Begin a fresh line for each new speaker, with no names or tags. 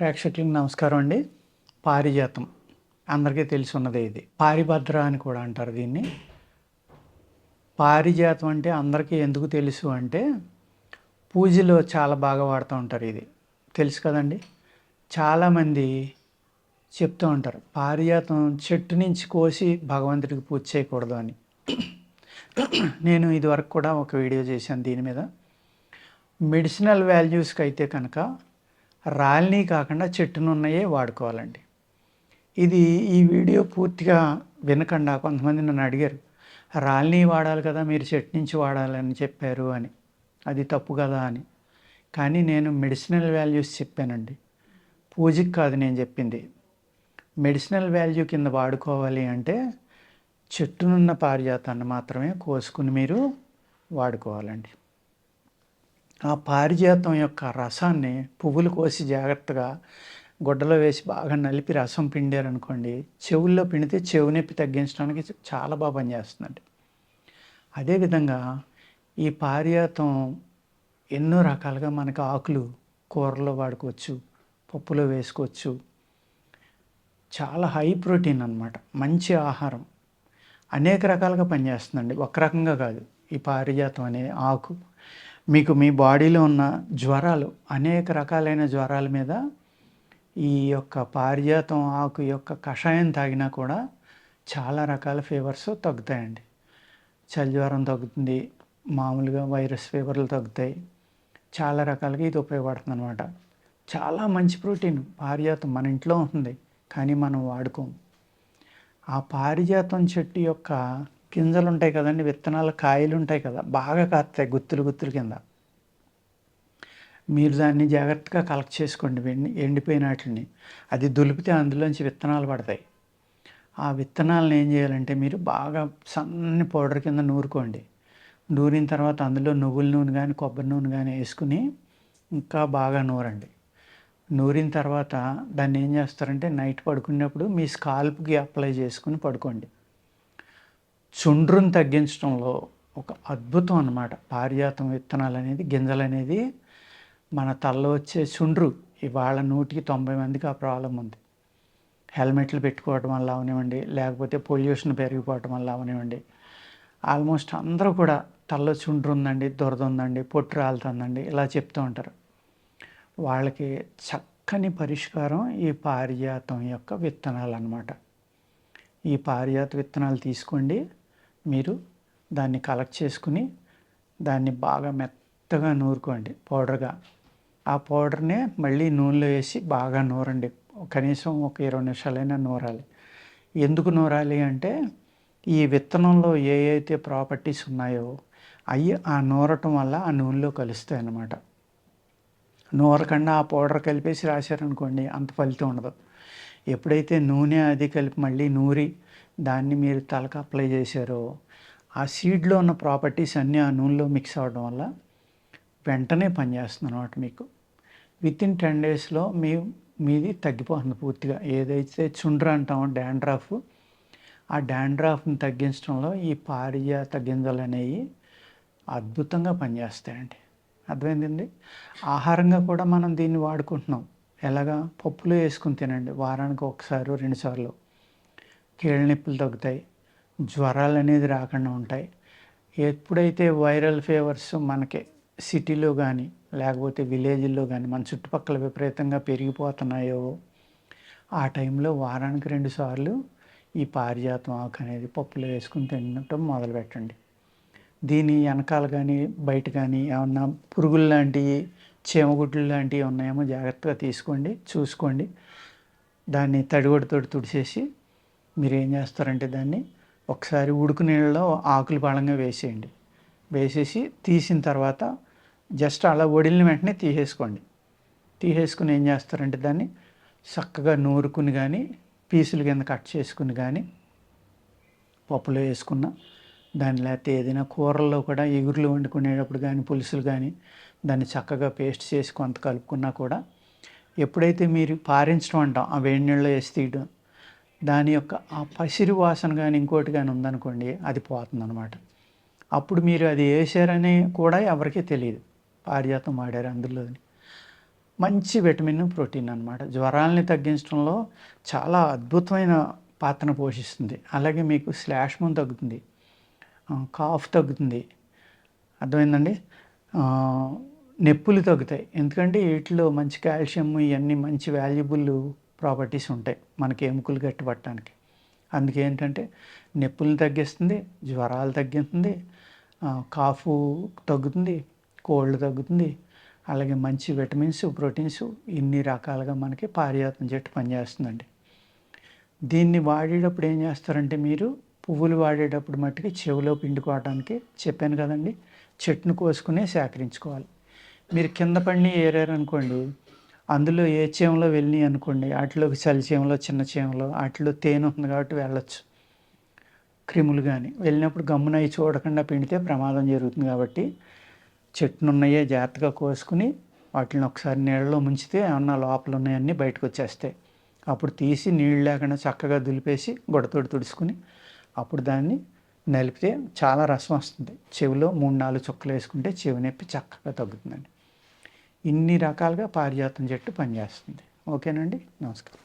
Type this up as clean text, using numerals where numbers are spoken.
ప్రేక్షకులకు నమస్కారం అండి. పారిజాతం అందరికీ తెలిసి ఉన్నదే ఇది. పారిభద్ర అని కూడా అంటారు దీన్ని. పారిజాతం అంటే అందరికీ ఎందుకు తెలుసు అంటే పూజలో చాలా బాగా వాడుతూ ఉంటారు ఇది. తెలుసు కదండి. చాలామంది చెప్తూ ఉంటారు పారిజాతం చెట్టు నుంచి కోసి భగవంతుడికి పూజ చేయకూడదు అని. నేను ఇదివరకు కూడా ఒక వీడియో చేశాను దీని మీద. మెడిసినల్ వాల్యూస్కి అయితే కనుక రాలిని కాకుండా చెట్టునున్నయే వాడుకోవాలండి. ఇది ఈ వీడియో పూర్తిగా వినకుండా కొంతమంది నన్ను అడిగారు, రాలిని వాడాలి కదా, మీరు చెట్టు నుంచి వాడాలని చెప్పారు అని. అది తప్పు కదా అని. కానీ నేను మెడిసినల్ వాల్యూస్ చెప్పానండి. పూజకి కాదు నేను చెప్పింది. మెడిసినల్ వాల్యూ కింద వాడుకోవాలి అంటే చెట్టునున్న పారిజాతాన్ని మాత్రమే కోసుకుని మీరు వాడుకోవాలండి. ఆ పారిజాతం యొక్క రసాన్ని పువ్వులు కోసి జాగ్రత్తగా గుడ్డలో వేసి బాగా నలిపి రసం పిండారనుకోండి, చెవుల్లో పిండితే చెవు నొప్పి తగ్గించడానికి చాలా బాగా పనిచేస్తుందండి. అదేవిధంగా ఈ పారిజాతం ఎన్నో రకాలుగా మనకు ఆకులు కూరలో వాడుకోవచ్చు, పప్పులో వేసుకోవచ్చు. చాలా హై ప్రోటీన్ అన్నమాట, మంచి ఆహారం. అనేక రకాలుగా పనిచేస్తుందండి, ఒక రకంగా కాదు. ఈ పారిజాతం అనే ఆకు మీకు మీ బాడీలో ఉన్న జ్వరాలు, అనేక రకాలైన జ్వరాల మీద ఈ యొక్క పారిజాతం ఆకు యొక్క కషాయం తాగినా కూడా చాలా రకాల ఫీవర్స్ తగ్గుతాయండి. చలి జ్వరం తగ్గుతుంది, మామూలుగా వైరస్ ఫీవర్లు తగ్గుతాయి. చాలా రకాలుగా ఇది ఉపయోగపడుతుంది అనమాట. చాలా మంచి ప్రోటీన్ పారిజాతం మన ఇంట్లో ఉంటుంది, కానీ మనం వాడుకోం. ఆ పారిజాతం చెట్టు యొక్క గింజలు ఉంటాయి కదండి, విత్తనాలు, కాయలు ఉంటాయి కదా, బాగా కాస్తాయి గుత్తులు గుత్తులు కింద. మీరు దాన్ని జాగ్రత్తగా కలెక్ట్ చేసుకోండి, ఎండిపోయిన వాటిని. అది దులిపితే అందులోంచి విత్తనాలు పడతాయి. ఆ విత్తనాలను ఏం చేయాలంటే మీరు బాగా సన్నని పౌడర్ కింద నూరుకోండి. నూరిన తర్వాత అందులో నువ్వుల నూనె కానీ కొబ్బరి నూనె కానీ వేసుకుని ఇంకా బాగా నూరండి. నూరిన తర్వాత దాన్ని ఏం చేస్తారంటే నైట్ పడుకునేప్పుడు మీ స్కాల్ప్కి అప్లై చేసుకుని పడుకోండి. చుండ్రును తగ్గించడంలో ఒక అద్భుతం అన్నమాట పారిజాతం విత్తనాలు అనేది, గింజలు అనేది. మన తలలో వచ్చే చుండ్రు ఇవాళ 100కి 90 మందికి ఆ ప్రాబ్లం ఉంది. హెల్మెట్లు పెట్టుకోవడం వల్ల అవనివ్వండి, లేకపోతే పొల్యూషన్ పెరిగిపోవటం వల్ల అవనివ్వండి, ఆల్మోస్ట్ అందరూ కూడా తలలో చుండ్రు ఉందండి, దురద ఉందండి, పొట్టు రాలుతుందండి, ఇలా చెప్తూ ఉంటారు. వాళ్ళకి చక్కని పరిష్కారం ఈ పారిజాతం యొక్క విత్తనాలు అన్నమాట. ఈ పారిజాత విత్తనాలు తీసుకోండి, మీరు దాన్ని కలెక్ట్ చేసుకుని దాన్ని బాగా మెత్తగా నూరుకోండి పౌడర్గా. ఆ పౌడర్నే మళ్ళీ నూనెలో వేసి బాగా నూరండి. కనీసం ఒక 20 నిమిషాలైనా నూరాలి. ఎందుకు నూరాలి అంటే ఈ విత్తనంలో ఏ అయితే ప్రాపర్టీస్ ఉన్నాయో అవి ఆ నూరటం వల్ల ఆ నూనెలో కలుస్తాయి అన్నమాట. నూరకుండా ఆ పౌడర్ కలిపేసి రాశారనుకోండి, అంత ఫలితం ఉండదు. ఎప్పుడైతే నూనె అది కలిపి మళ్ళీ నూరి దాన్ని మీరు తలకు అప్లై చేశారో ఆ సీడ్లో ఉన్న ప్రాపర్టీస్ అన్నీ ఆ నూనెలో మిక్స్ అవ్వడం వల్ల వెంటనే పనిచేస్తుంది అన్నమాట. మీకు వితిన్ 10 డేస్లో మీది తగ్గిపోతుంది పూర్తిగా. ఏదైతే చుండ్రు అంటామో డాండ్రఫ్, ఆ డాండ్రఫ్ని తగ్గించడంలో ఈ పారిజాత గింజలు అనేవి అద్భుతంగా పనిచేస్తాయండి. అర్థమైందండి. ఆహారంగా కూడా మనం దీన్ని వాడుకుంటున్నాం. ఎలాగా? పప్పులో వేసుకుని తినండి, వారానికి 1 2 సార్లు. కీళ్ళ నొప్పులు తగ్గుతాయి, జ్వరాలు అనేది రాకుండా ఉంటాయి. ఎప్పుడైతే వైరల్ ఫీవర్స్ మనకి సిటీలో కానీ లేకపోతే విలేజ్ల్లో కానీ మన చుట్టుపక్కల విపరీతంగా పెరిగిపోతున్నాయో ఆ టైంలో వారానికి 2 సార్లు ఈ పారిజాతం ఆకు అనేది పప్పులో వేసుకుని తినటం మొదలుపెట్టండి. దీని వెనకాల కానీ బయట కానీ ఏమన్నా పురుగులు లాంటివి, చీమగుడ్లు లాంటివి ఉన్నాయేమో జాగ్రత్తగా తీసుకోండి, చూసుకోండి. దాన్ని తడిగుడ్డతో తుడిచేసి మీరు ఏం చేస్తారంటే దాన్ని ఒకసారి ఉడుకు నీళ్ళలో ఆకులు పళంగా వేసేయండి. వేసేసి తీసిన తర్వాత జస్ట్ అలా వడిలిన వెంటనే తీసేసుకోండి. తీసేసుకుని ఏం చేస్తారంటే దాన్ని చక్కగా నూరుకుని కానీ పీసుల కింద కట్ చేసుకుని కానీ పప్పులో వేసుకున్న దాన్ని, లేకపోతే ఏదైనా కూరల్లో కూడా ఎగురులు వండుకునేటప్పుడు కానీ పులుసులు కానీ దాన్ని చక్కగా పేస్ట్ చేసి కొంత కలుపుకున్నా కూడా ఎప్పుడైతే మీరు పారించడం అంటాం ఆ వేడి నీళ్ళలో వేసి తీయడం, దాని యొక్క ఆ పసిరి వాసన కానీ ఇంకోటి కానీ ఉందనుకోండి, అది పోతుందన్నమాట. అప్పుడు మీరు అది వేసారని కూడా ఎవరికీ తెలియదు పారిజాతం వాడారు అందులోని. మంచి విటమిన్, ప్రోటీన్ అనమాట. జ్వరాల్ని తగ్గించడంలో చాలా అద్భుతమైన పాత్రను పోషిస్తుంది. అలాగే మీకు శ్లేష్మం తగ్గుతుంది. కాఫ్ తగ్గుతుంది. అర్థమైందండి? నొప్పులు తగ్గుతాయి. ఎందుకంటే వీటిలో మంచి కాల్షియం ఇవన్నీ మంచి వాల్యుబుల్ ప్రాపర్టీస్ ఉంటాయి మనకి ఎముకలు గట్టిపడటానికి. అందుకే ఏంటంటే నొప్పులను తగ్గిస్తుంది, జ్వరాలు తగ్గిస్తుంది, కాఫు తగ్గుతుంది, కోల్డ్ తగ్గుతుంది. అలాగే మంచి విటమిన్స్, ప్రోటీన్స్ ఇన్ని రకాలుగా మనకి పారిజాతం చెట్టు పనిచేస్తుందండి. దీన్ని వాడేటప్పుడు ఏం చేస్తారంటే మీరు పువ్వులు వాడేటప్పుడు మట్టుకి చెవిలో పిండుకోవడానికి చెప్పాను కదండి, చెట్టును కోసుకునే సేకరించుకోవాలి. మీరు కింద పడిని ఏరారనుకోండి, అందులో ఏ చీమలో వెళ్ళినాయి అనుకోండి, వాటిలోకి చలి చీమలో, చిన్న చీమలో వాటిలో తేనె ఉంది కాబట్టి వెళ్ళొచ్చు, క్రిములు కానీ వెళ్ళినప్పుడు గమ్మున అవి చూడకుండా పిండితే ప్రమాదం జరుగుతుంది. కాబట్టి చెట్టునున్నాయే జాగ్రత్తగా కోసుకుని వాటిని ఒకసారి నీళ్ళలో ముంచితే ఏమన్నా లోపల ఉన్నాయన్నీ బయటకు వచ్చేస్తాయి. అప్పుడు తీసి నీళ్ళు లేకుండా చక్కగా దులిపేసి గుడతోటి తుడుచుకుని అప్పుడు దాన్ని నలిపితే చాలా రసం వస్తుంది. చెవిలో 3-4 చుక్కలు వేసుకుంటే చెవి నొప్పి చక్కగా తగ్గుతుందండి. ఇన్ని రకాలుగా పారిజాతం చెట్టు పనిచేస్తుంది. ఓకేనండి, నమస్కారం.